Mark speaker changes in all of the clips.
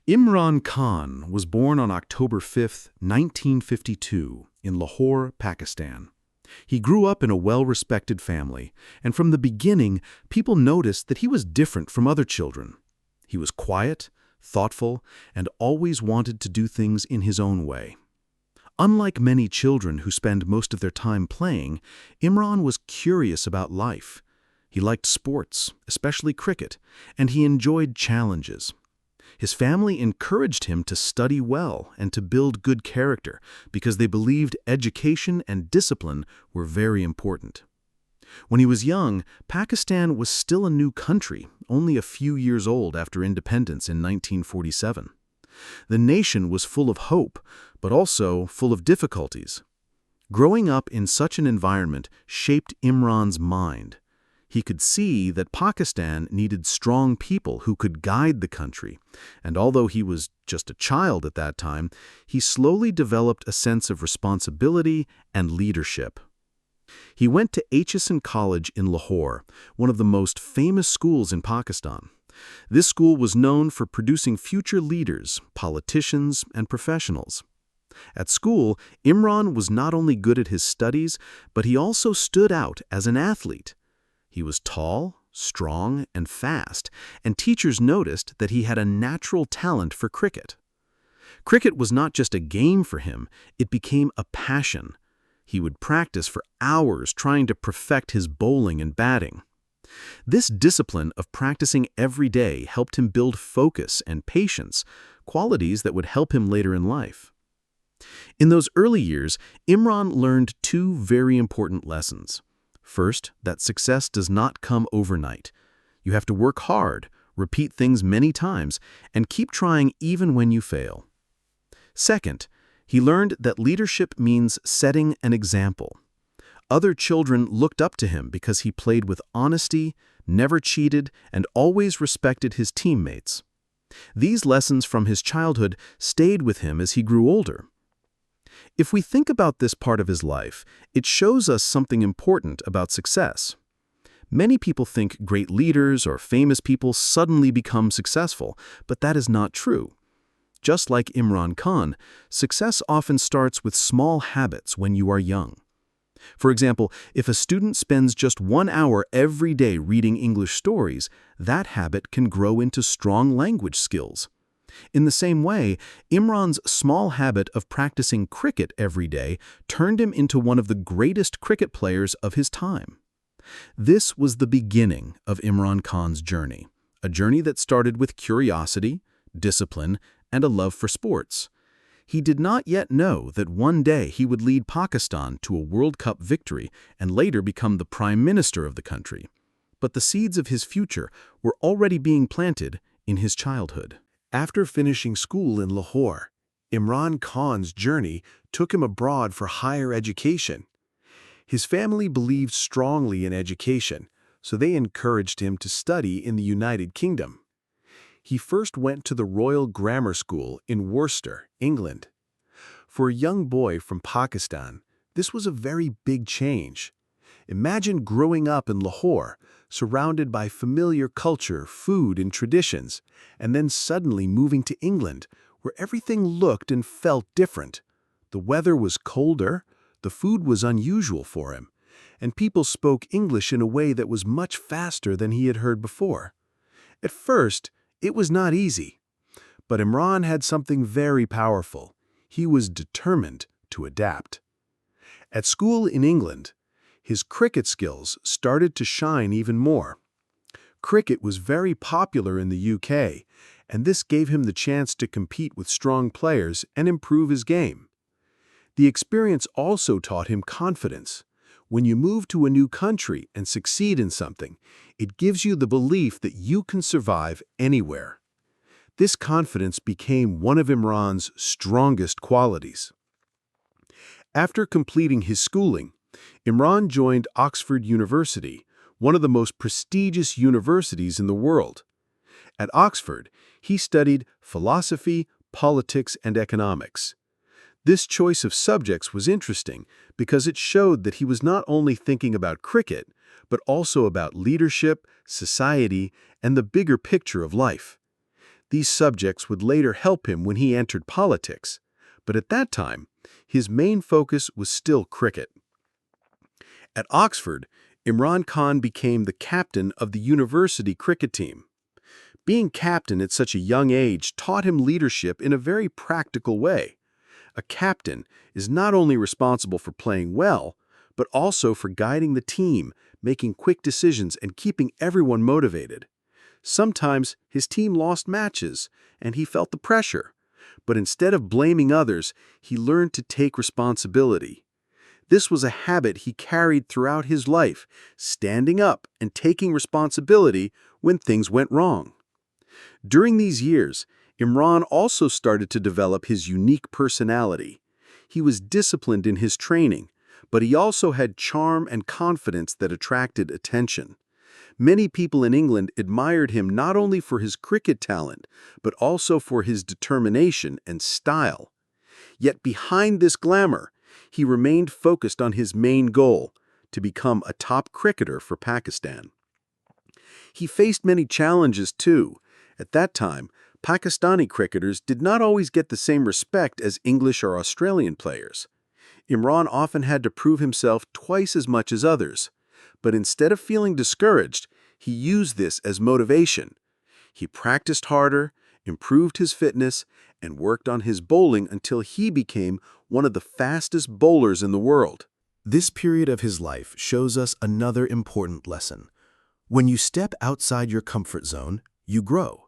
Speaker 1: Imran Khan was born on October 5, 1952, in Lahore, Pakistan. He grew up in a well-respected family, and from the beginning, people noticed that he was different from other children. He was quiet, thoughtful, and always wanted to do things in his own way. Unlike many children who spend most of their time playing, Imran was curious about life. He liked sports, especially cricket, and he enjoyed challenges. His family encouraged him to study well and to build good character because they believed education and discipline were very important. When he was young, Pakistan was still a new country, only a few years old after independence in 1947. The nation was full of hope, but also full of difficulties. Growing up in such an environment shaped Imran's mind. He could see that Pakistan needed strong people who could guide the country, and although he was just a child at that time, he slowly developed a sense of responsibility and leadership. He went to Aitchison College in Lahore, one of the most famous schools in Pakistan. This school was known for producing future leaders, politicians, and professionals. At school, Imran was not only good at his studies, but he also stood out as an athlete. He was tall, strong, and fast, and teachers noticed that he had a natural talent for cricket. Cricket was not just a game for him, it became a passion. He would practice for hours trying to perfect his bowling and batting. This discipline of practicing every day helped him build focus and patience, qualities that would help him later in life. In those early years, Imran learned two very important lessons. First, that success does not come overnight. You have to work hard, repeat things many times, and keep trying even when you fail. Second, he learned that leadership means setting an example. Other children looked up to him because he played with honesty, never cheated, and always respected his teammates. These lessons from his childhood stayed with him as he grew older. If we think about this part of his life, it shows us something important about success. Many people think great leaders or famous people suddenly become successful, but that is not true. Just like Imran Khan, success often starts with small habits when you are young. For example, if a student spends just 1 hour every day reading English stories, that habit can grow into strong language skills. In the same way, Imran's small habit of practicing cricket every day turned him into one of the greatest cricket players of his time. This was the beginning of Imran Khan's journey, a journey that started with curiosity, discipline, and a love for sports. He did not yet know that one day he would lead Pakistan to a World Cup victory and later become the Prime Minister of the country. But the seeds of his future were already being planted in his childhood. After finishing school in Lahore, Imran Khan's journey took him abroad for higher education. His family believed strongly in education, so they encouraged him to study in the United Kingdom. He first went to the Royal Grammar School in Worcester, England. For a young boy from Pakistan, this was a very big change. Imagine growing up in Lahore, surrounded by familiar culture, food, and traditions, and then suddenly moving to England, where everything looked and felt different. The weather was colder, the food was unusual for him, and people spoke English in a way that was much faster than he had heard before. At first, it was not easy, but Imran had something very powerful. He was determined to adapt. At school in England, his cricket skills started to shine even more. Cricket was very popular in the UK, and this gave him the chance to compete with strong players and improve his game. The experience also taught him confidence. When you move to a new country and succeed in something, it gives you the belief that you can survive anywhere. This confidence became one of Imran's strongest qualities. After completing his schooling, Imran joined Oxford University, one of the most prestigious universities in the world. At Oxford, he studied philosophy, politics, and economics. This choice of subjects was interesting because it showed that he was not only thinking about cricket, but also about leadership, society, and the bigger picture of life. These subjects would later help him when he entered politics, but at that time, his main focus was still cricket. At Oxford, Imran Khan became the captain of the university cricket team. Being captain at such a young age taught him leadership in a very practical way. A captain is not only responsible for playing well, but also for guiding the team, making quick decisions, and keeping everyone motivated. Sometimes his team lost matches, and he felt the pressure. But instead of blaming others, he learned to take responsibility. This was a habit he carried throughout his life, standing up and taking responsibility when things went wrong. During these years, Imran also started to develop his unique personality. He was disciplined in his training, but he also had charm and confidence that attracted attention. Many people in England admired him not only for his cricket talent, but also for his determination and style. Yet behind this glamour, he remained focused on his main goal, to become a top cricketer for Pakistan. He faced many challenges too. At that time, Pakistani cricketers did not always get the same respect as English or Australian players. Imran often had to prove himself twice as much as others. But instead of feeling discouraged, he used this as motivation. He practiced harder, improved his fitness, and worked on his bowling until he became one of the fastest bowlers in the world.
Speaker 2: This period of his life shows us another important lesson. When you step outside your comfort zone, you grow.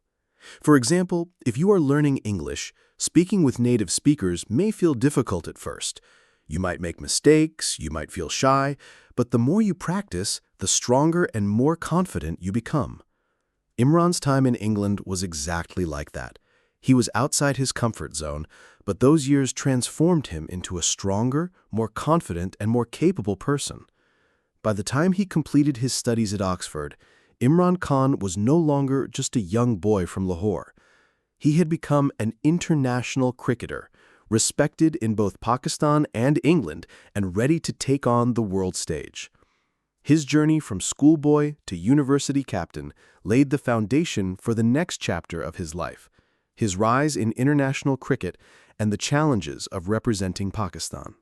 Speaker 2: For example, if you are learning English, speaking with native speakers may feel difficult at first. You might make mistakes, you might feel shy, but the more you practice, the stronger and more confident you become. Imran's time in England was exactly like that. He was outside his comfort zone, but those years transformed him into a stronger, more confident, and more capable person. By the time he completed his studies at Oxford, Imran Khan was no longer just a young boy from Lahore. He had become an international cricketer, respected in both Pakistan and England, and ready to take on the world stage. His journey from schoolboy to university captain laid the foundation for the next chapter of his life, his rise in international cricket and the challenges of representing Pakistan.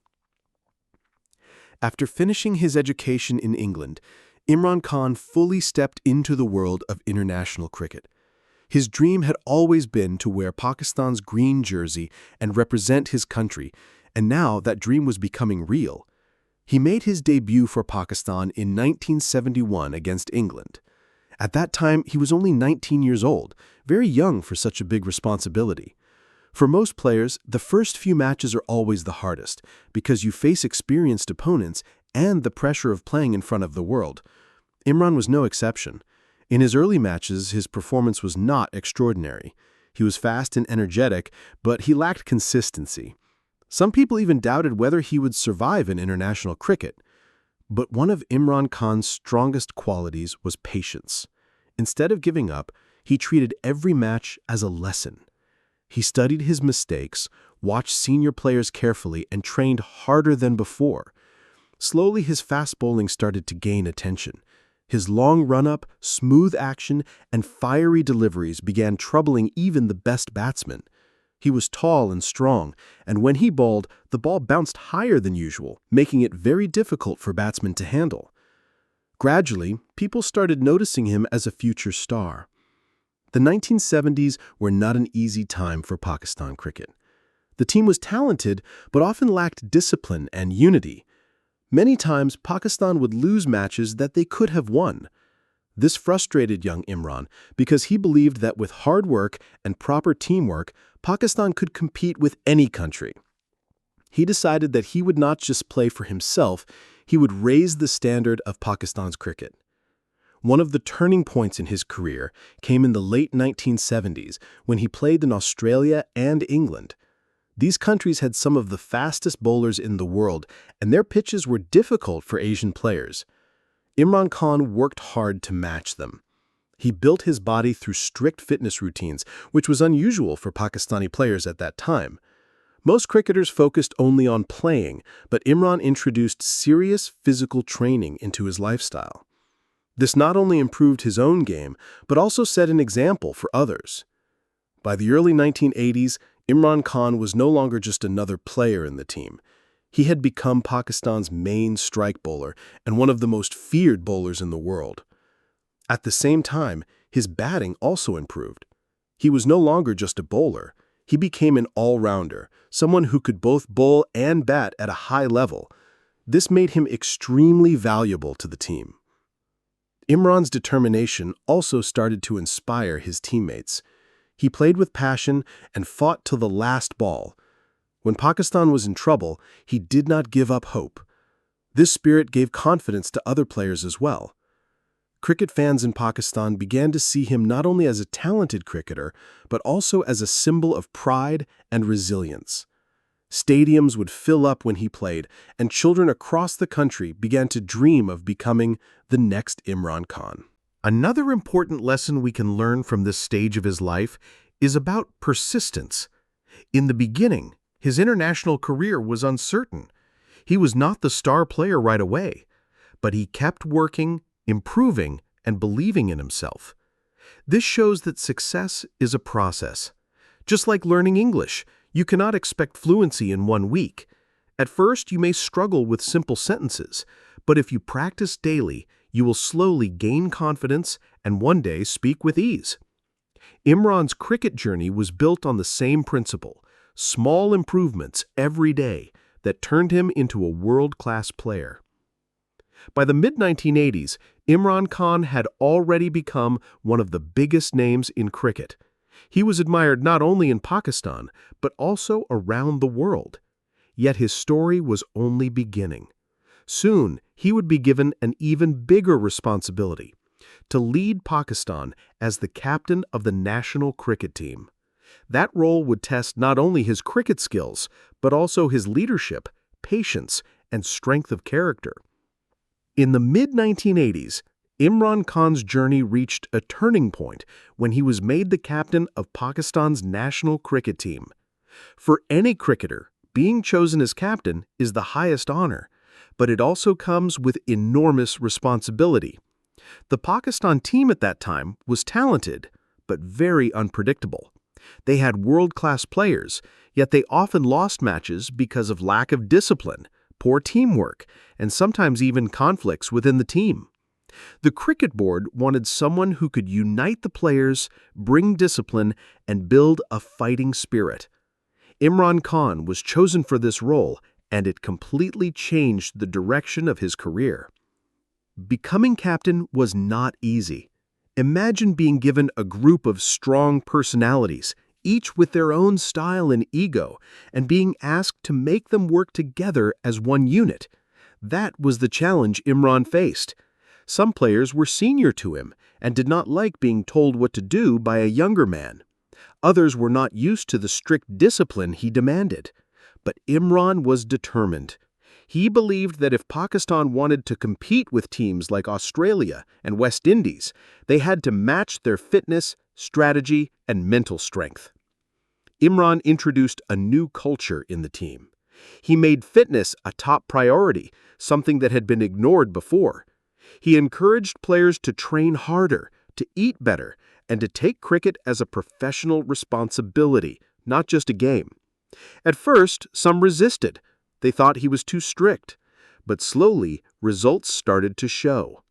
Speaker 2: After finishing his education in England, Imran Khan fully stepped into the world of international cricket. His dream had always been to wear Pakistan's green jersey and represent his country, and now that dream was becoming real. He made his debut for Pakistan in 1971 against England. At that time, he was only 19 years old, very young for such a big responsibility. For most players, the first few matches are always the hardest, because you face experienced opponents and the pressure of playing in front of the world. Imran was no exception. In his early matches, his performance was not extraordinary. He was fast and energetic, but he lacked consistency. Some people even doubted whether he would survive in international cricket. But one of Imran Khan's strongest qualities was patience. Instead of giving up, he treated every match as a lesson. He studied his mistakes, watched senior players carefully, and trained harder than before. Slowly, his fast bowling started to gain attention. His long run-up, smooth action, and fiery deliveries began troubling even the best batsmen. He was tall and strong, and when he bowled, the ball bounced higher than usual, making it very difficult for batsmen to handle. Gradually, people started noticing him as a future star. The 1970s were not an easy time for Pakistan cricket. The team was talented, but often lacked discipline and unity. Many times, Pakistan would lose matches that they could have won. This frustrated young Imran because he believed that with hard work and proper teamwork, Pakistan could compete with any country. He decided that he would not just play for himself, he would raise the standard of Pakistan's cricket. One of the turning points in his career came in the late 1970s when he played in Australia and England. These countries had some of the fastest bowlers in the world, and their pitches were difficult for Asian players. Imran Khan worked hard to match them. He built his body through strict fitness routines, which was unusual for Pakistani players at that time. Most cricketers focused only on playing, but Imran introduced serious physical training into his lifestyle. This not only improved his own game, but also set an example for others. By the early 1980s, Imran Khan was no longer just another player in the team. He had become Pakistan's main strike bowler and one of the most feared bowlers in the world. At the same time, his batting also improved. He was no longer just a bowler. He became an all-rounder, someone who could both bowl and bat at a high level. This made him extremely valuable to the team. Imran's determination also started to inspire his teammates. He played with passion and fought till the last ball. When Pakistan was in trouble, he did not give up hope. This spirit gave confidence to other players as well. Cricket fans in Pakistan began to see him not only as a talented cricketer, but also as a symbol of pride and resilience. Stadiums would fill up when he played, and children across the country began to dream of becoming the next Imran Khan.
Speaker 1: Another important lesson we can learn from this stage of his life is about persistence. In the beginning, his international career was uncertain. He was not the star player right away, but he kept working, improving, and believing in himself. This shows that success is a process. Just like learning English, you cannot expect fluency in 1 week. At first, you may struggle with simple sentences, but if you practice daily, you will slowly gain confidence and one day speak with ease. Imran's cricket journey was built on the same principle, small improvements every day that turned him into a world-class player. By the mid-1980s, Imran Khan had already become one of the biggest names in cricket. He was admired not only in Pakistan, but also around the world. Yet his story was only beginning. Soon, he would be given an even bigger responsibility: to lead Pakistan as the captain of the national cricket team. That role would test not only his cricket skills, but also his leadership, patience, and strength of character. In the mid-1980s, Imran Khan's journey reached a turning point when he was made the captain of Pakistan's national cricket team. For any cricketer, being chosen as captain is the highest honor, but it also comes with enormous responsibility. The Pakistan team at that time was talented, but very unpredictable. They had world-class players, yet they often lost matches because of lack of discipline, poor teamwork, and sometimes even conflicts within the team. The cricket board wanted someone who could unite the players, bring discipline, and build a fighting spirit. Imran Khan was chosen for this role, and it completely changed the direction of his career. Becoming captain was not easy. Imagine being given a group of strong personalities, each with their own style and ego, and being asked to make them work together as one unit. That was the challenge Imran faced. Some players were senior to him and did not like being told what to do by a younger man. Others were not used to the strict discipline he demanded. But Imran was determined. He believed that if Pakistan wanted to compete with teams like Australia and West Indies, they had to match their fitness, strategy, and mental strength. Imran introduced a new culture in the team. He made fitness a top priority, something that had been ignored before. He encouraged players to train harder, to eat better, and to take cricket as a professional responsibility, not just a game. At first, some resisted. They thought he was too strict. But slowly, results started to show.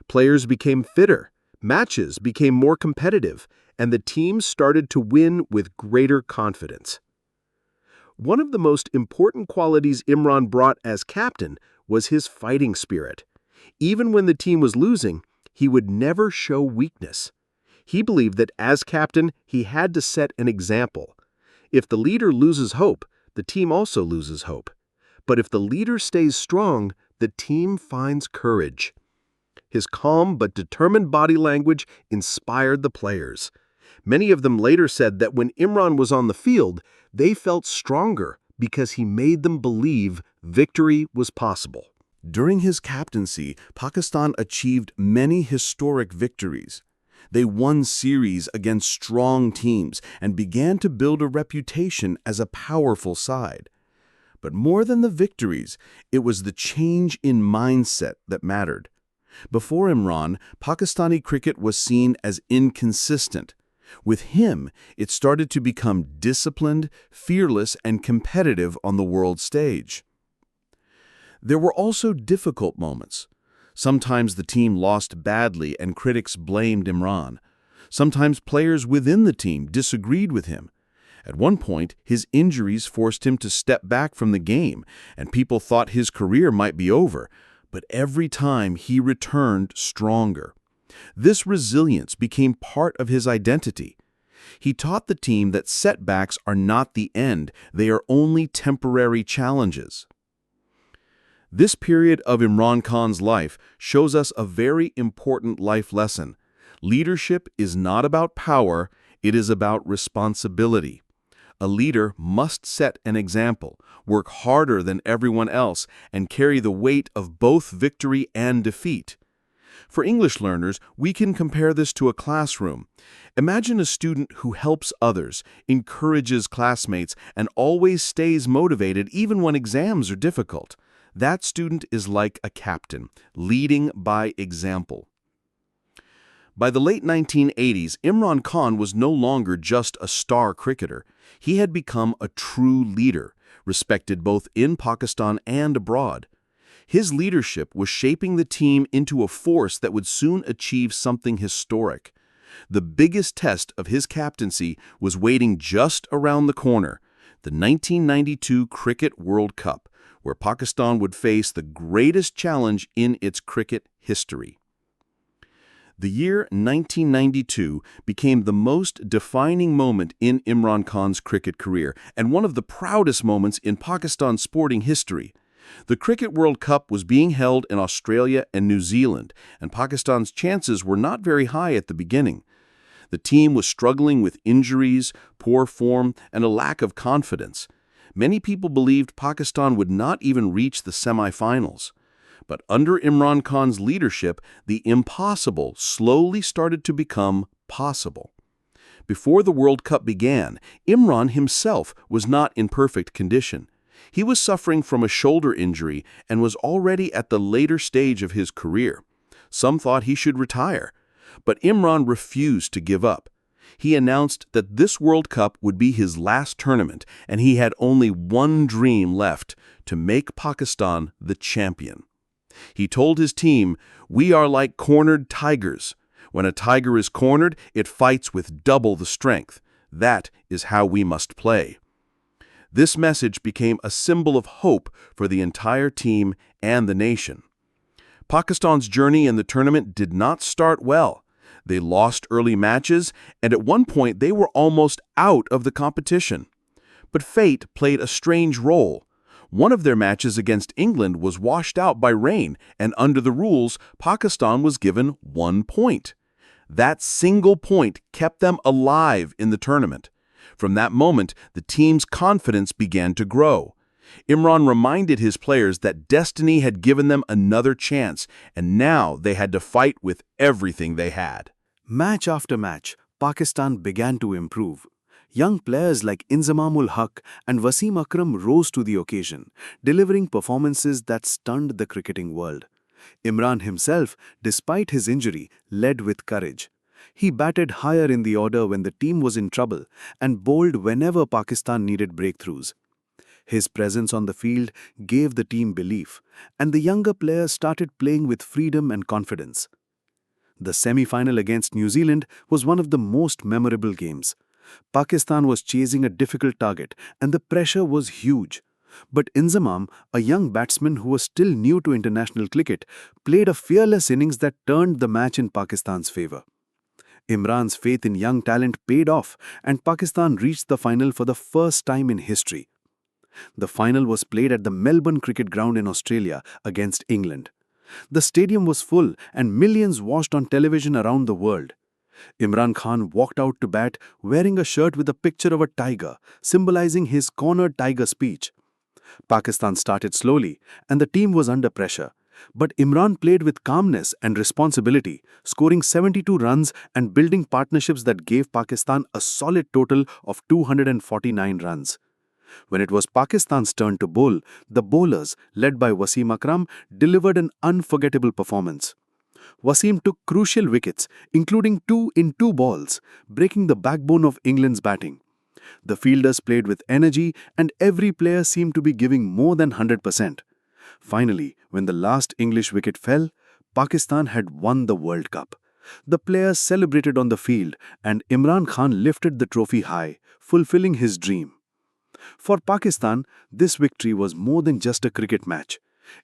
Speaker 1: Players became fitter, matches became more competitive, and the team started to win with greater confidence. One of the most important qualities Imran brought as captain was his fighting spirit. Even when the team was losing, he would never show weakness. He believed that as captain, he had to set an example. If the leader loses hope, the team also loses hope. But if the leader stays strong, the team finds courage. His calm but determined body language inspired the players. Many of them later said that when Imran was on the field, they felt stronger because he made them believe victory was possible.
Speaker 3: During his captaincy, Pakistan achieved many historic victories. They won series against strong teams and began to build a reputation as a powerful side. But more than the victories, it was the change in mindset that mattered. Before Imran, Pakistani cricket was seen as inconsistent. With him, it started to become disciplined, fearless, and competitive on the world stage. There were also difficult moments. Sometimes the team lost badly and critics blamed Imran. Sometimes players within the team disagreed with him. At one point, his injuries forced him to step back from the game, and people thought his career might be over. But every time he returned stronger. This resilience became part of his identity. He taught the team that setbacks are not the end, they are only temporary challenges. This period of Imran Khan's life shows us a very important life lesson. Leadership is not about power, it is about responsibility. A leader must set an example, work harder than everyone else, and carry the weight of both victory and defeat. For English learners, we can compare this to a classroom. Imagine a student who helps others, encourages classmates, and always stays motivated even when exams are difficult. That student is like a captain, leading by example. By the late 1980s, Imran Khan was no longer just a star cricketer. He had become a true leader, respected both in Pakistan and abroad. His leadership was shaping the team into a force that would soon achieve something historic. The biggest test of his captaincy was waiting just around the corner, the 1992 Cricket World Cup, where Pakistan would face the greatest challenge in its cricket history. The year 1992 became the most defining moment in Imran Khan's cricket career and one of the proudest moments in Pakistan's sporting history. The Cricket World Cup was being held in Australia and New Zealand, and Pakistan's chances were not very high at the beginning. The team was struggling with injuries, poor form, and a lack of confidence. Many people believed Pakistan would not even reach the semi-finals. But under Imran Khan's leadership, the impossible slowly started to become possible. Before the World Cup began, Imran himself was not in perfect condition. He was suffering from a shoulder injury and was already at the later stage of his career. Some thought he should retire. But Imran refused to give up. He announced that this World Cup would be his last tournament, and he had only one dream left: to make Pakistan the champion. He told his team, "We are like cornered tigers. When a tiger is cornered, it fights with double the strength. That is how we must play." This message became a symbol of hope for the entire team and the nation. Pakistan's journey in the tournament did not start well. They lost early matches, and at one point they were almost out of the competition. But fate played a strange role. One of their matches against England was washed out by rain, and under the rules, Pakistan was given 1 point. That single point kept them alive in the tournament. From that moment, the team's confidence began to grow. Imran reminded his players that destiny had given them another chance, and now they had to fight with everything they had.
Speaker 2: Match after match, Pakistan began to improve. Young players like Inzamamul Haq and Wasim Akram rose to the occasion, delivering performances that stunned the cricketing world. Imran himself, despite his injury, led with courage. He batted higher in the order when the team was in trouble and bowled whenever Pakistan needed breakthroughs. His presence on the field gave the team belief, and the younger players started playing with freedom and confidence. The semi-final against New Zealand was one of the most memorable games. Pakistan was chasing a difficult target, and the pressure was huge. But Inzamam, a young batsman who was still new to international cricket, played a fearless innings that turned the match in Pakistan's favor. Imran's faith in young talent paid off, and Pakistan reached the final for the first time in history. The final was played at the Melbourne Cricket Ground in Australia against England. The stadium was full, and millions watched on television around the world. Imran Khan walked out to bat wearing a shirt with a picture of a tiger, symbolizing his cornered tiger speech. Pakistan started slowly, and the team was under pressure. But Imran played with calmness and responsibility, scoring 72 runs and building partnerships that gave Pakistan a solid total of 249 runs. When it was Pakistan's turn to bowl, the bowlers, led by Wasim Akram, delivered an unforgettable performance. Wasim took crucial wickets, including 2 in 2 balls, breaking the backbone of England's batting. The fielders played with energy and every player seemed to be giving more than 100%. Finally, when the last English wicket fell, Pakistan had won the World Cup. The players celebrated on the field and Imran Khan lifted the trophy high, fulfilling his dream. For Pakistan, this victory was more than just a cricket match.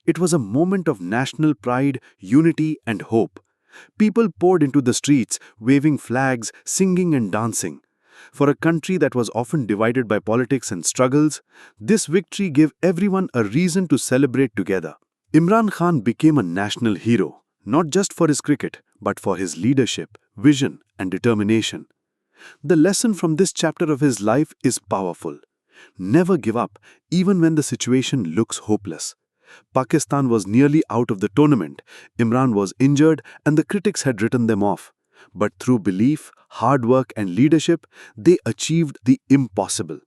Speaker 2: It was a moment of national pride, unity, and hope. People poured into the streets, waving flags, singing and dancing. For a country that was often divided by politics and struggles, this victory gave everyone a reason to celebrate together. Imran Khan became a national hero, not just for his cricket, but for his leadership, vision, and determination. The lesson from this chapter of his life is powerful. Never give up, even when the situation looks hopeless. Pakistan was nearly out of the tournament, Imran was injured, and the critics had written them off. But through belief, hard work, and leadership, they achieved the impossible.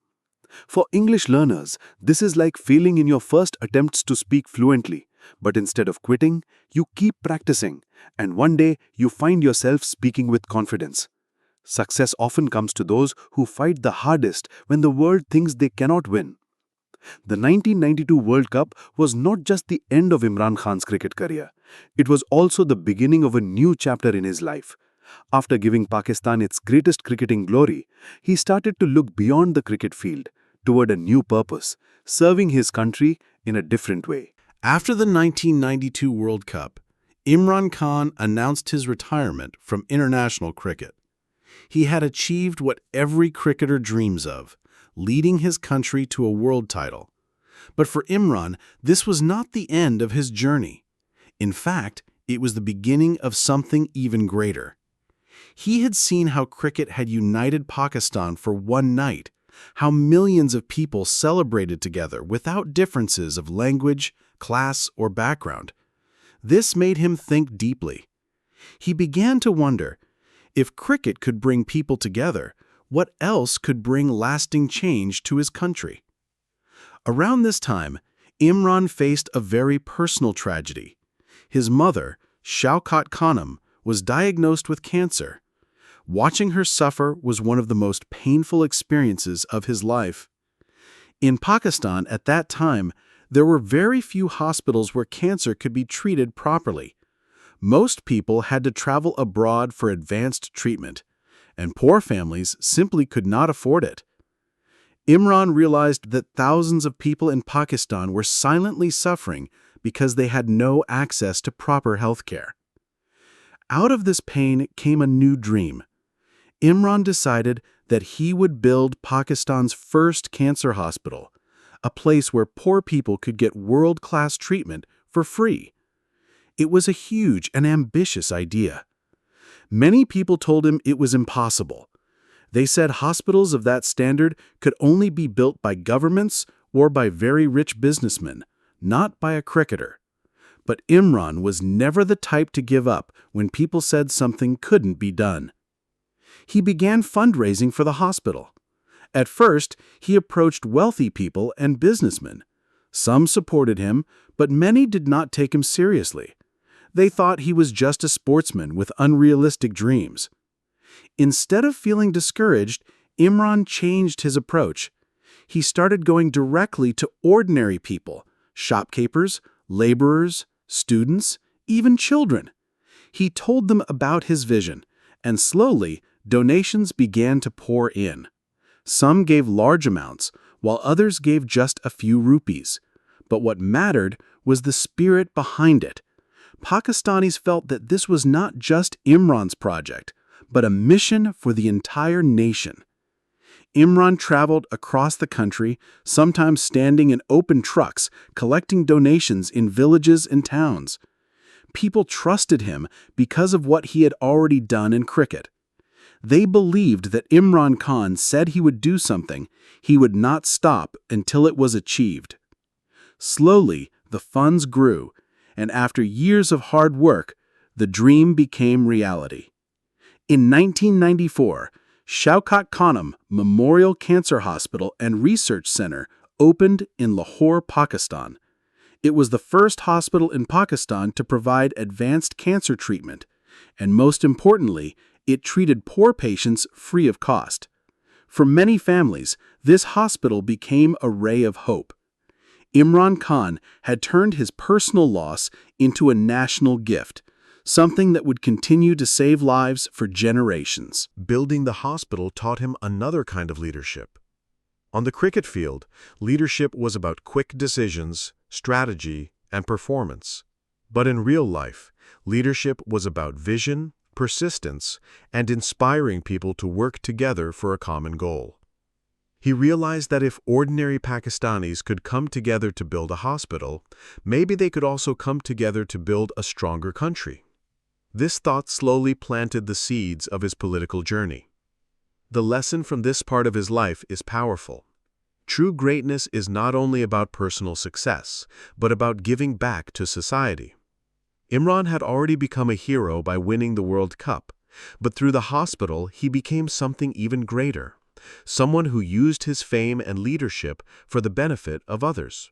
Speaker 2: For English learners, this is like failing in your first attempts to speak fluently. But instead of quitting, you keep practicing, and one day you find yourself speaking with confidence. Success often comes to those who fight the hardest when the world thinks they cannot win. The 1992 World Cup was not just the end of Imran Khan's cricket career. It was also the beginning of a new chapter in his life. After giving Pakistan its greatest cricketing glory, he started to look beyond the cricket field, toward a new purpose, serving his country in a different way.
Speaker 3: After the 1992 World Cup, Imran Khan announced his retirement from international cricket. He had achieved what every cricketer dreams of, leading his country to a world title. But for Imran, this was not the end of his journey. In fact, it was the beginning of something even greater. He had seen how cricket had united Pakistan for one night, how millions of people celebrated together without differences of language, class, or background. This made him think deeply. He began to wonder, if cricket could bring people together, what else could bring lasting change to his country? Around this time, Imran faced a very personal tragedy. His mother, Shaukat Khanum, was diagnosed with cancer. Watching her suffer was one of the most painful experiences of his life. In Pakistan at that time, there were very few hospitals where cancer could be treated properly. Most people had to travel abroad for advanced treatment, and poor families simply could not afford it. Imran realized that thousands of people in Pakistan were silently suffering because they had no access to proper health care. Out of this pain came a new dream. Imran decided that he would build Pakistan's first cancer hospital, a place where poor people could get world-class treatment for free. It was a huge and ambitious idea. Many people told him it was impossible. They said hospitals of that standard could only be built by governments or by very rich businessmen, not by a cricketer. But Imran was never the type to give up when people said something couldn't be done. He began fundraising for the hospital. At first, he approached wealthy people and businessmen. Some supported him, but many did not take him seriously. They thought he was just a sportsman with unrealistic dreams. Instead of feeling discouraged, Imran changed his approach. He started going directly to ordinary people, shopkeepers, laborers, students, even children. He told them about his vision, and slowly, donations began to pour in. Some gave large amounts, while others gave just a few rupees. But what mattered was the spirit behind it. Pakistanis felt that this was not just Imran's project, but a mission for the entire nation. Imran traveled across the country, sometimes standing in open trucks, collecting donations in villages and towns. People trusted him because of what he had already done in cricket. They believed that Imran Khan said he would do something, he would not stop until it was achieved. Slowly, the funds grew, and after years of hard work, the dream became reality. In 1994, Shaukat Khanum Memorial Cancer Hospital and Research Center opened in Lahore, Pakistan.
Speaker 2: It was the first hospital in Pakistan to provide advanced cancer treatment, and most importantly, it treated poor patients free of cost. For many families, this hospital became a ray of hope. Imran Khan had turned his personal loss into a national gift, something that would continue to save lives for generations.
Speaker 4: Building the hospital taught him another kind of leadership. On the cricket field, leadership was about quick decisions, strategy, and performance. But in real life, leadership was about vision, persistence, and inspiring people to work together for a common goal. He realized that if ordinary Pakistanis could come together to build a hospital, maybe they could also come together to build a stronger country. This thought slowly planted the seeds of his political journey. The lesson from this part of his life is powerful. True greatness is not only about personal success, but about giving back to society. Imran had already become a hero by winning the World Cup, but through the hospital he became something even greater, someone who used his fame and leadership for the benefit of others.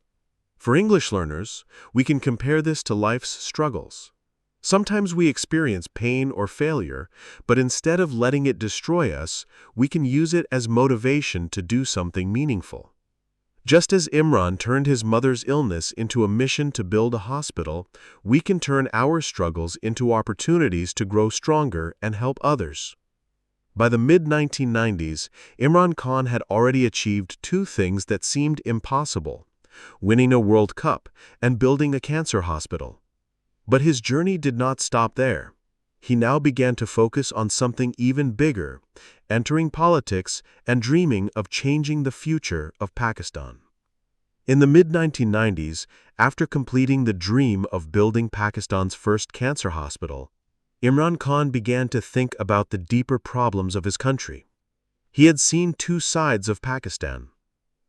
Speaker 4: For English learners, we can compare this to life's struggles. Sometimes we experience pain or failure, but instead of letting it destroy us, we can use it as motivation to do something meaningful. Just as Imran turned his mother's illness into a mission to build a hospital, we can turn our struggles into opportunities to grow stronger and help others. By the mid-1990s, Imran Khan had already achieved two things that seemed impossible: winning a World Cup and building a cancer hospital. But his journey did not stop there. He now began to focus on something even bigger, entering politics and dreaming of changing the future of Pakistan. In the mid-1990s, after completing the dream of building Pakistan's first cancer hospital, Imran Khan began to think about the deeper problems of his country. He had seen two sides of Pakistan.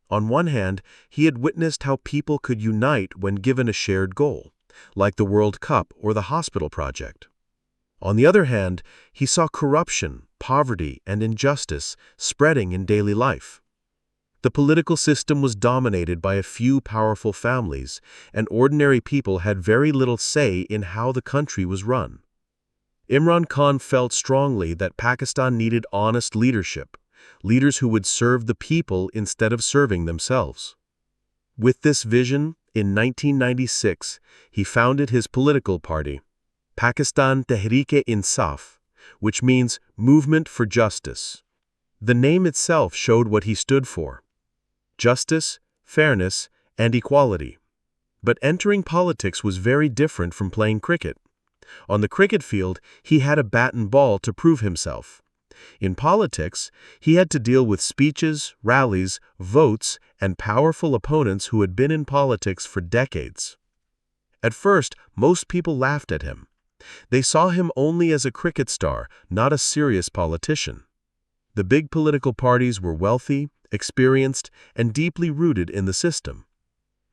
Speaker 4: On one hand, he had witnessed how people could unite when given a shared goal, like the World Cup or the hospital project. On the other hand, he saw corruption, poverty, and injustice spreading in daily life. The political system was dominated by a few powerful families, and ordinary people had very little say in how the country was run. Imran Khan felt strongly that Pakistan needed honest leadership, leaders who would serve the people instead of serving themselves. With this vision, in 1996, he founded his political party, Pakistan Tehreek-e-Insaf, which means Movement for Justice. The name itself showed what he stood for: justice, fairness, and equality. But entering politics was very different from playing cricket. On the cricket field, he had a bat and ball to prove himself. In politics, he had to deal with speeches, rallies, votes, and powerful opponents who had been in politics for decades. At first, most people laughed at him. They saw him only as a cricket star, not a serious politician. The big political parties were wealthy, experienced, and deeply rooted in the system.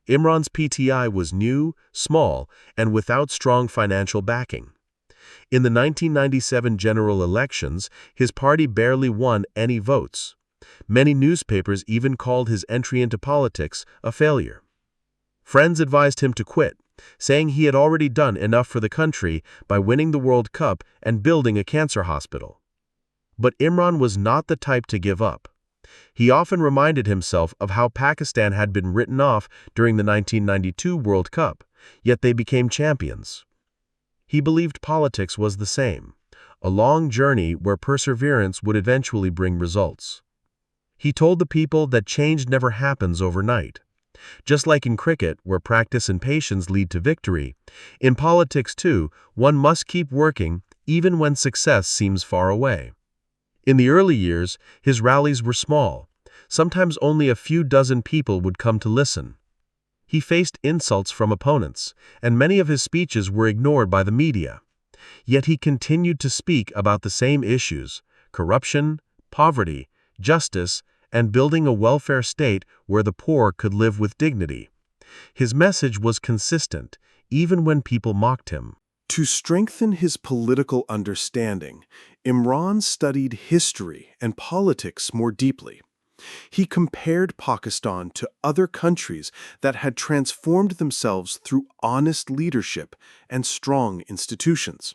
Speaker 4: Imran's PTI was new, small, and without strong financial backing. In the 1997 general elections, his party barely won any votes. Many newspapers even called his entry into politics a failure. Friends advised him to quit, saying he had already done enough for the country by winning the World Cup and building a cancer hospital. But Imran was not the type to give up. He often reminded himself of how Pakistan had been written off during the 1992 World Cup, yet they became champions. He believed politics was the same, a long journey where perseverance would eventually bring results. He told the people that change never happens overnight. Just like in cricket, where practice and patience lead to victory, in politics too, one must keep working even when success seems far away. In the early years, his rallies were small. Sometimes only a few dozen people would come to listen. He faced insults from opponents, and many of his speeches were ignored by the media. Yet he continued to speak about the same issues: corruption, poverty, justice, and building a welfare state where the poor could live with dignity. His message was consistent, even when people mocked him.
Speaker 2: To strengthen his political understanding, Imran studied history and politics more deeply. He compared Pakistan to other countries that had transformed themselves through honest leadership and strong institutions.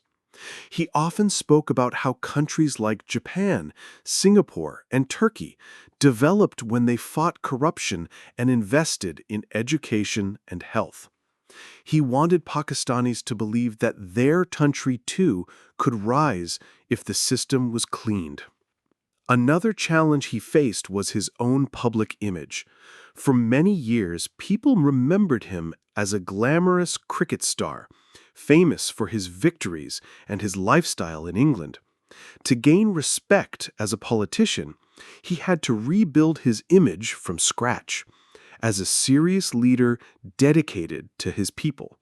Speaker 2: He often spoke about how countries like Japan, Singapore, and Turkey developed when they fought corruption and invested in education and health. He wanted Pakistanis to believe that their country too could rise if the system was cleaned. Another challenge he faced was his own public image. For many years, people remembered him as a glamorous cricket star, famous for his victories and his lifestyle in England. To gain respect as a politician, he had to rebuild his image from scratch, as a serious leader dedicated to his people.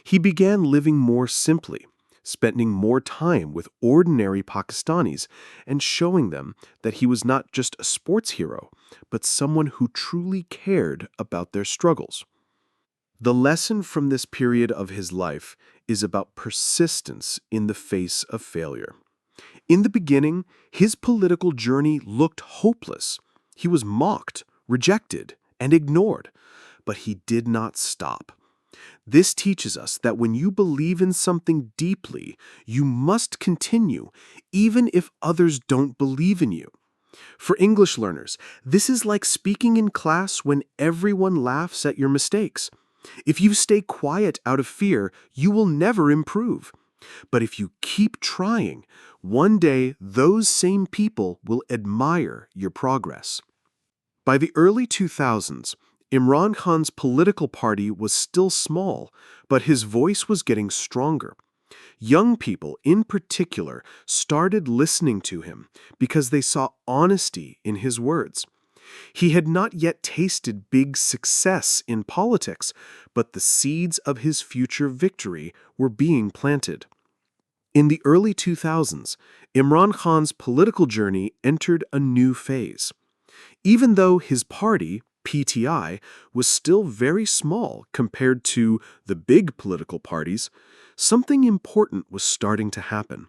Speaker 2: He began living more simply, spending more time with ordinary Pakistanis and showing them that he was not just a sports hero, but someone who truly cared about their struggles. The lesson from this period of his life is about persistence in the face of failure. In the beginning, his political journey looked hopeless. He was mocked, rejected, and ignored, but he did not stop. This teaches us that when you believe in something deeply, you must continue, even if others don't believe in you. For English learners, this is like speaking in class when everyone laughs at your mistakes. If you stay quiet out of fear, you will never improve. But if you keep trying, one day those same people will admire your progress. By the early 2000s, Imran Khan's political party was still small, but his voice was getting stronger. Young people, in particular, started listening to him because they saw honesty in his words. He had not yet tasted big success in politics, but the seeds of his future victory were being planted. In the early 2000s, Imran Khan's political journey entered a new phase. Even though his party, PTI, was still very small compared to the big political parties, something important was starting to happen.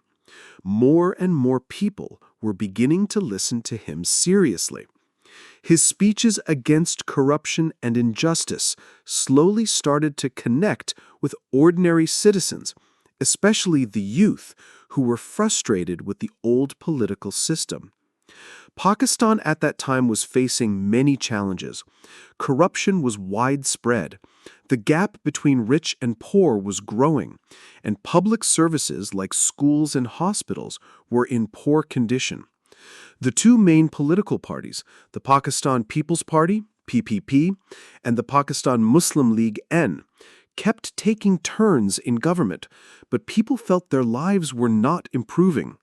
Speaker 2: More and more people were beginning to listen to him seriously. His speeches against corruption and injustice slowly started to connect with ordinary citizens, especially the youth who were frustrated with the old political system. Pakistan at that time was facing many challenges. Corruption was widespread. The gap between rich and poor was growing, and public services like schools and hospitals were in poor condition. The two main political parties, the Pakistan People's Party, PPP, and the Pakistan Muslim League, N, kept taking turns in government, but people felt their lives were not improving.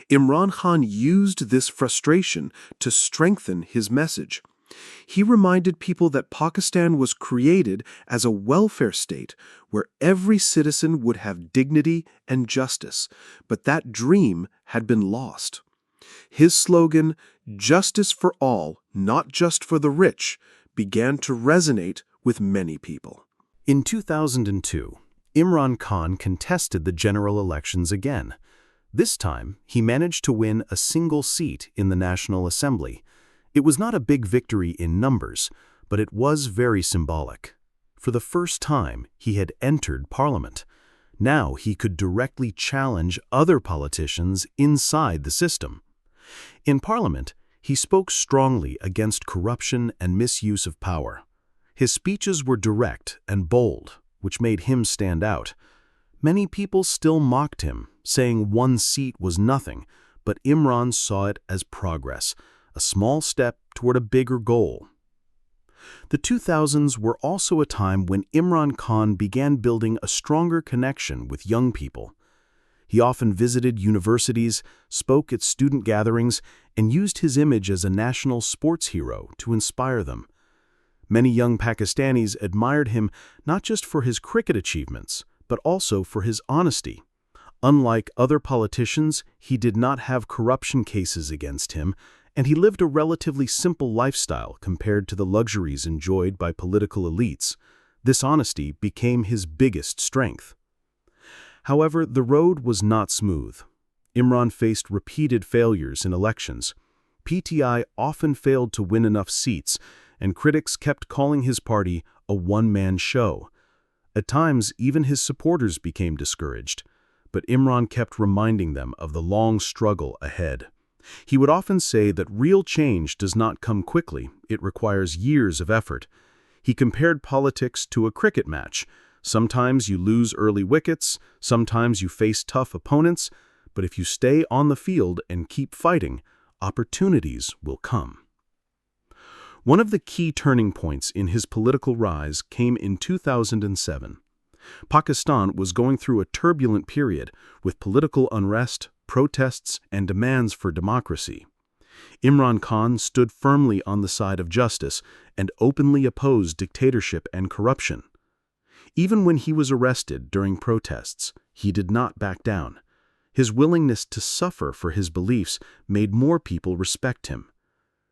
Speaker 2: Imran Khan used this frustration to strengthen his message. He reminded people that Pakistan was created as a welfare state where every citizen would have dignity and justice, but that dream had been lost. His slogan, "Justice for all, not just for the rich," began to resonate with many people.
Speaker 1: In 2002, Imran Khan contested the general elections again. This time, he managed to win a single seat in the National Assembly. It was not a big victory in numbers, but it was very symbolic. For the first time, he had entered Parliament. Now he could directly challenge other politicians inside the system. In Parliament, he spoke strongly against corruption and misuse of power. His speeches were direct and bold, which made him stand out. Many people still mocked him, saying one seat was nothing, but Imran saw it as progress, a small step toward a bigger goal. The 2000s were also a time when Imran Khan began building a stronger connection with young people. He often visited universities, spoke at student gatherings, and used his image as a national sports hero to inspire them. Many young Pakistanis admired him not just for his cricket achievements, but also for his honesty. Unlike other politicians, he did not have corruption cases against him, and he lived a relatively simple lifestyle compared to the luxuries enjoyed by political elites. This honesty became his biggest strength. However, the road was not smooth. Imran faced repeated failures in elections.
Speaker 2: PTI often failed to win enough seats, and critics kept calling his party a one-man show. At times, even his supporters became discouraged, but Imran kept reminding them of the long struggle ahead. He would often say that real change does not come quickly, it requires years of effort. He compared politics to a cricket match. Sometimes you lose early wickets, sometimes you face tough opponents, but if you stay on the field and keep fighting, opportunities will come. One of the key turning points in his political rise came in 2007. Pakistan was going through a turbulent period with political unrest, protests, and demands for democracy. Imran Khan stood firmly on the side of justice and openly opposed dictatorship and corruption. Even when he was arrested during protests, he did not back down. His willingness to suffer for his beliefs made more people respect him.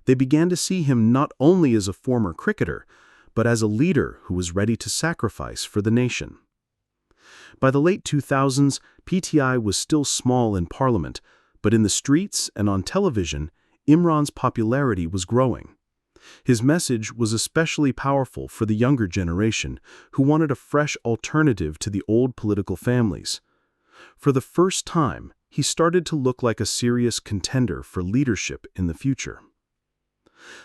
Speaker 2: They began to see him not only as a former cricketer, but as a leader who was ready to sacrifice for the nation. By the late 2000s, PTI was still small in parliament, but in the streets and on television, Imran's popularity was growing. His message was especially powerful for the younger generation, who wanted a fresh alternative to the old political families. For the first time, he started to look like a serious contender for leadership in the future.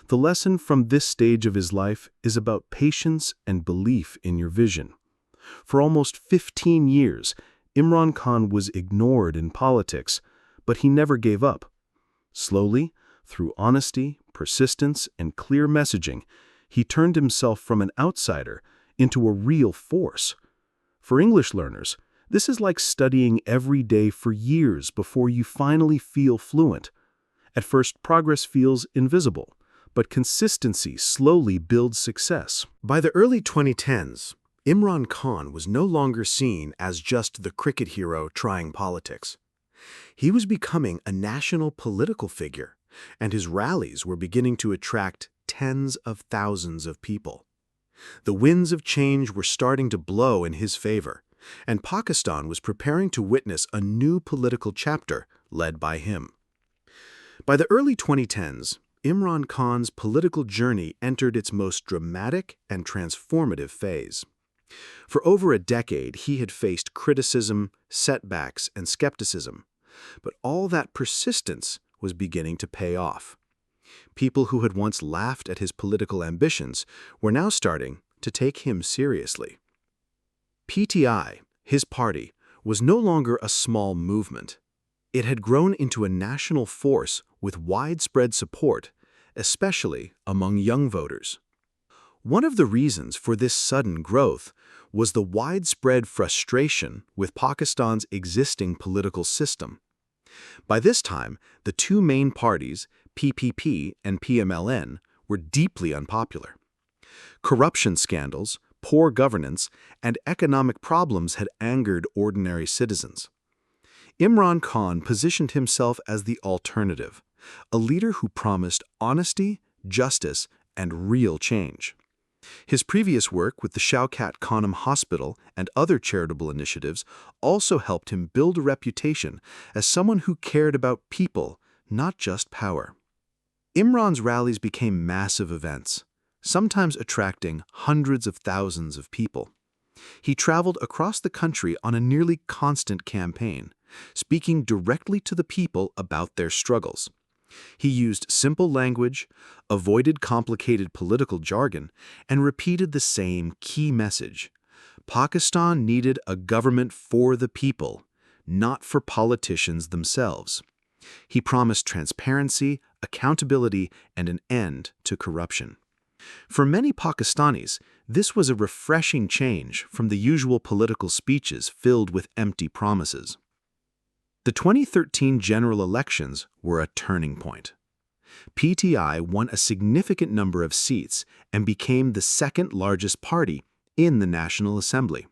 Speaker 2: The lesson from this stage of his life is about patience and belief in your vision. For almost 15 years, Imran Khan was ignored in politics, but he never gave up. Slowly, through honesty, persistence, and clear messaging, he turned himself from an outsider into a real force. For English learners, this is like studying every day for years before you finally feel fluent. At first, progress feels invisible, but consistency slowly builds success.
Speaker 1: By the early 2010s, Imran Khan was no longer seen as just the cricket hero trying politics. He was becoming a national political figure, and his rallies were beginning to attract tens of thousands of people. The winds of change were starting to blow in his favor, and Pakistan was preparing to witness a new political chapter led by him. By the early 2010s, Imran Khan's political journey entered its most dramatic and transformative phase. For over a decade, he had faced criticism, setbacks, and skepticism, but all that persistence was beginning to pay off. People who had once laughed at his political ambitions were now starting to take him seriously. PTI, his party, was no longer a small movement. It had grown into a national force with widespread support, especially among young voters. One of the reasons for this sudden growth was the widespread frustration with Pakistan's existing political system. By this time, the two main parties, PPP and PMLN, were deeply unpopular. Corruption scandals, poor governance, and economic problems had angered ordinary citizens. Imran Khan positioned himself as the alternative, a leader who promised honesty, justice, and real change. His previous work with the Shaukat Khanum Hospital and other charitable initiatives also helped him build a reputation as someone who cared about people, not just power. Imran's rallies became massive events, sometimes attracting hundreds of thousands of people. He traveled across the country on a nearly constant campaign, speaking directly to the people about their struggles. He used simple language, avoided complicated political jargon, and repeated the same key message. Pakistan needed a government for the people, not for politicians themselves. He promised transparency, accountability, and an end to corruption. For many Pakistanis, this was a refreshing change from the usual political speeches filled with empty promises. The 2013 general elections were a turning point. PTI won a significant number of seats and became the second largest party in the National Assembly.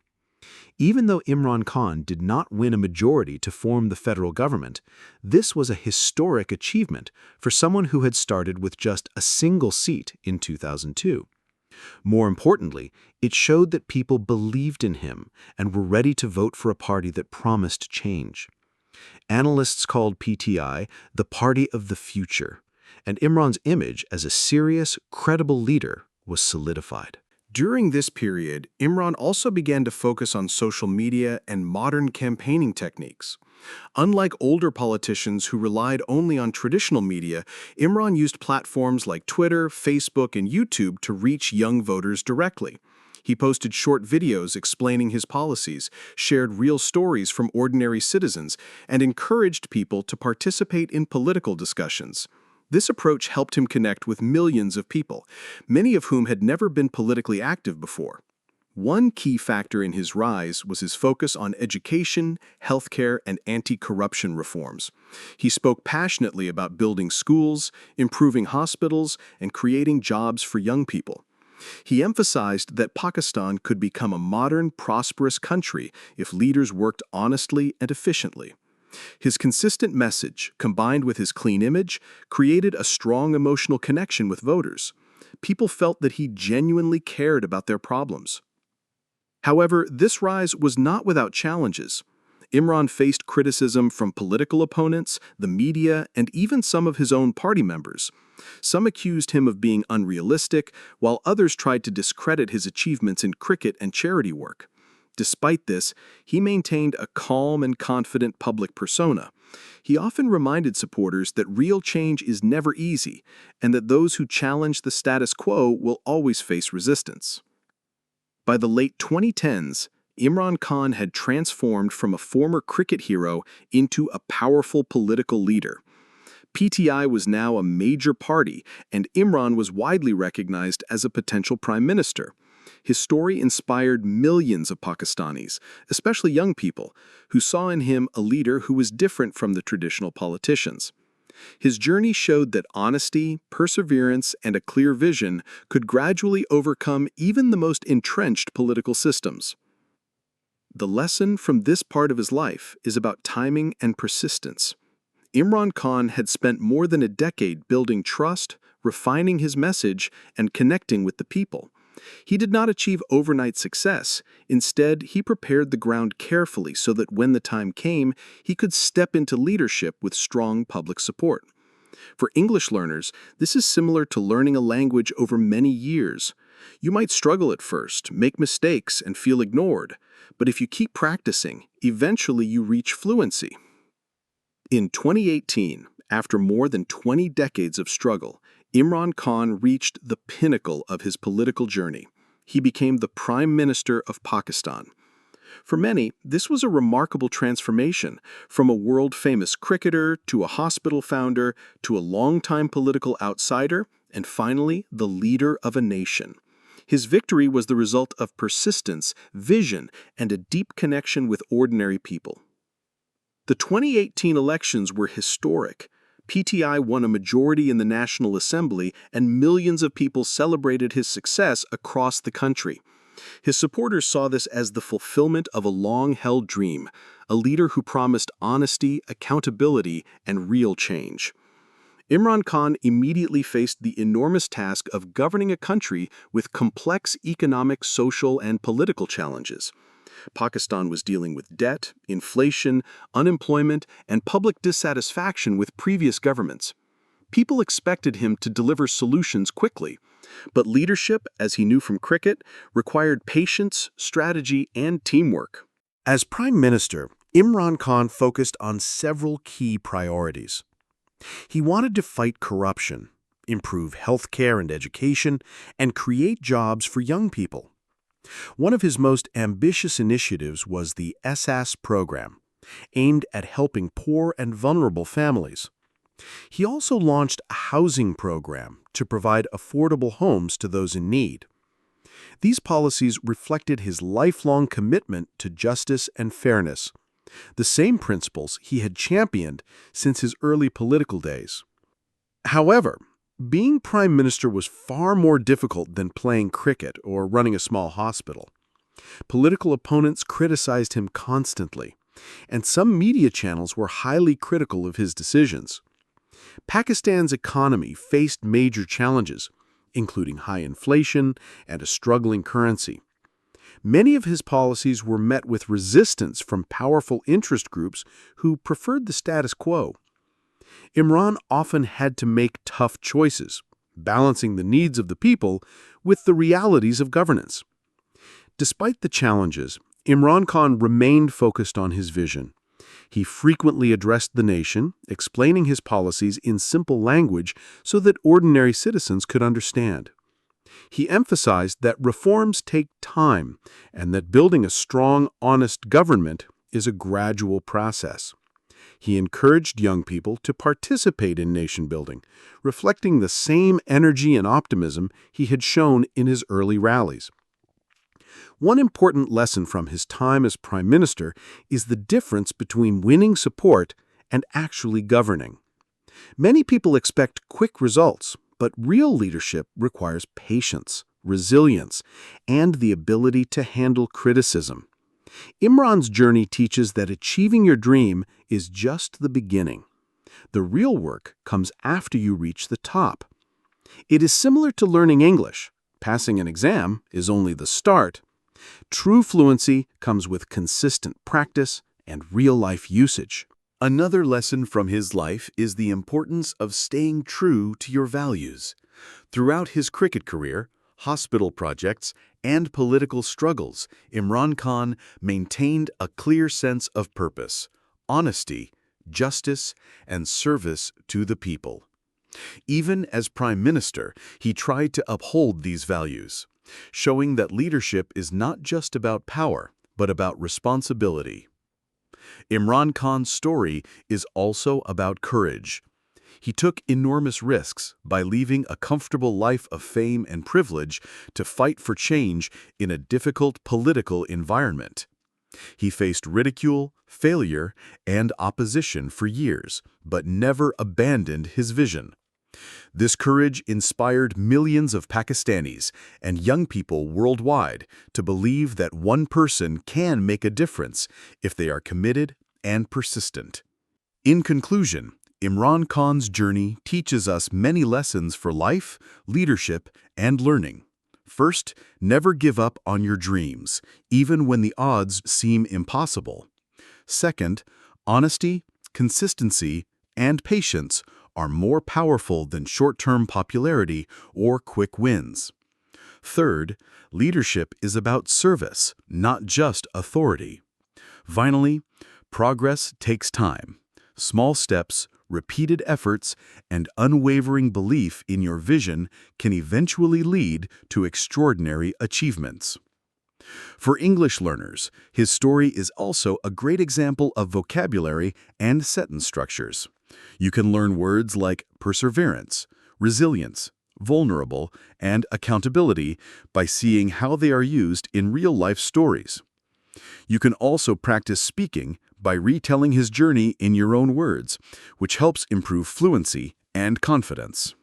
Speaker 1: Even though Imran Khan did not win a majority to form the federal government, this was a historic achievement for someone who had started with just a single seat in 2002. More importantly, it showed that people believed in him and were ready to vote for a party that promised change. Analysts called PTI the party of the future,
Speaker 4: and Imran's image as a serious, credible leader was solidified.
Speaker 2: During this period, Imran also began to focus on social media and modern campaigning techniques. Unlike older politicians who relied only on traditional media, Imran used platforms like Twitter, Facebook, and YouTube to reach young voters directly. He posted short videos explaining his policies, shared real stories from ordinary citizens, and encouraged people to participate in political discussions. This approach helped him connect with millions of people, many of whom had never been politically active before. One key factor in his rise was his focus on education, healthcare, and anti-corruption reforms. He spoke passionately about building schools, improving hospitals, and creating jobs for young people. He emphasized that Pakistan could become a modern, prosperous country if leaders worked honestly and efficiently. His consistent message, combined with his clean image, created a strong emotional connection with voters. People felt that he genuinely cared about their problems. However, this rise was not without challenges. Imran faced criticism from political opponents, the media, and even some of his own party members. Some accused him of being unrealistic, while others tried to discredit his achievements in cricket and charity work. Despite this, he maintained a calm and confident public persona. He often reminded supporters that real change is never easy, and that those who challenge the status quo will always face resistance. By the late 2010s, Imran Khan had transformed from a former cricket hero into a powerful political leader. PTI was now a major party, and Imran was widely recognized as a potential prime minister. His story inspired millions of Pakistanis, especially young people, who saw in him a leader who was different from the traditional politicians. His journey showed that honesty, perseverance, and a clear vision could gradually overcome even the most entrenched political systems. The lesson from this part of his life is about timing and persistence. Imran Khan had spent more than a decade building trust, refining his message, and connecting with the people. He did not achieve overnight success. Instead, he prepared the ground carefully so that when the time came, he could step into leadership with strong public support. For English learners, this is similar to learning a language over many years. You might struggle at first, make mistakes, and feel ignored, but if you keep practicing, eventually you reach fluency. In 2018, after more than 20 decades of struggle, Imran Khan reached the pinnacle of his political journey. He became the Prime Minister of Pakistan. For many, this was a remarkable transformation, from a world-famous cricketer to a hospital founder to a longtime political outsider, and finally, the leader of a nation. His victory was the result of persistence, vision, and a deep connection with ordinary people. The 2018 elections were historic. PTI won a majority in the National Assembly, and millions of people celebrated his success across the country. His supporters saw this as the fulfillment of a long-held dream, a leader who promised honesty, accountability, and real change. Imran Khan immediately faced the enormous task of governing a country with complex economic, social, and political challenges. Pakistan was dealing with debt, inflation, unemployment, and public dissatisfaction with previous governments. People expected him to deliver solutions quickly, but leadership, as he knew from cricket, required patience, strategy, and teamwork.
Speaker 4: As Prime Minister, Imran Khan focused on several key priorities. He wanted to fight corruption, improve healthcare and education, and create jobs for young people. One of his most ambitious initiatives was the SAS program, aimed at helping poor and vulnerable families. He also launched a housing program to provide affordable homes to those in need. These policies reflected his lifelong commitment to justice and fairness, the same principles he had championed since his early political days. However, being Prime Minister was far more difficult than playing cricket or running a small hospital. Political opponents criticized him constantly, and some media channels were highly critical of his decisions. Pakistan's economy faced major challenges, including high inflation and a struggling currency. Many of his policies were met with resistance from powerful interest groups who preferred the status quo.
Speaker 2: Imran often had to make tough choices, balancing the needs of the people with the realities of governance. Despite the challenges, Imran Khan remained focused on his vision. He frequently addressed the nation, explaining his policies in simple language so that ordinary citizens could understand. He emphasized that reforms take time and that building a strong, honest government is a gradual process. He encouraged young people to participate in nation building, reflecting the same energy and optimism he had shown in his early rallies. One important lesson from his time as prime minister is the difference between winning support and actually governing. Many people expect quick results, but real leadership requires patience, resilience, and the ability to handle criticism. Imran's journey teaches that achieving your dream is just the beginning. The real work comes after you reach the top. It is similar to learning English. Passing an exam is only the start. True fluency comes with consistent practice and real-life usage.
Speaker 3: Another lesson from his life is the importance of staying true to your values. Throughout his cricket career, hospital projects, and political struggles, Imran Khan maintained a clear sense of purpose, honesty, justice, and service to the people. Even as Prime Minister, he tried to uphold these values, showing that leadership is not just about power, but about responsibility. Imran Khan's story is also about courage. He took enormous risks by leaving a comfortable life of fame and privilege to fight for change in a difficult political environment. He faced ridicule, failure, and opposition for years, but never abandoned his vision. This courage inspired millions of Pakistanis and young people worldwide to believe that one person can make a difference if they are committed and persistent. In conclusion, Imran Khan's journey teaches us many lessons for life, leadership, and learning. First, never give up on your dreams, even when the odds seem impossible. Second, honesty, consistency, and patience are more powerful than short-term popularity or quick wins. Third, leadership is about service, not just authority. Finally, progress takes time. Small steps, repeated efforts, and unwavering belief in your vision can eventually lead to extraordinary achievements. For English learners, his story is also a great example of vocabulary and sentence structures. You can learn words like perseverance, resilience, vulnerable, and accountability by seeing how they are used in real-life stories. You can also practice speaking by retelling his journey in your own words, which helps improve fluency and confidence.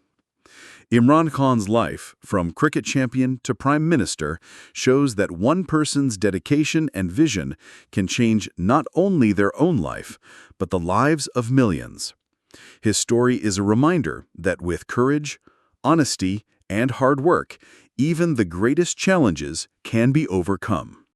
Speaker 3: Imran Khan's life, from cricket champion to prime minister, shows that one person's dedication and vision can change not only their own life, but the lives of millions. His story is a reminder that with courage, honesty, and hard work, even the greatest challenges can be overcome.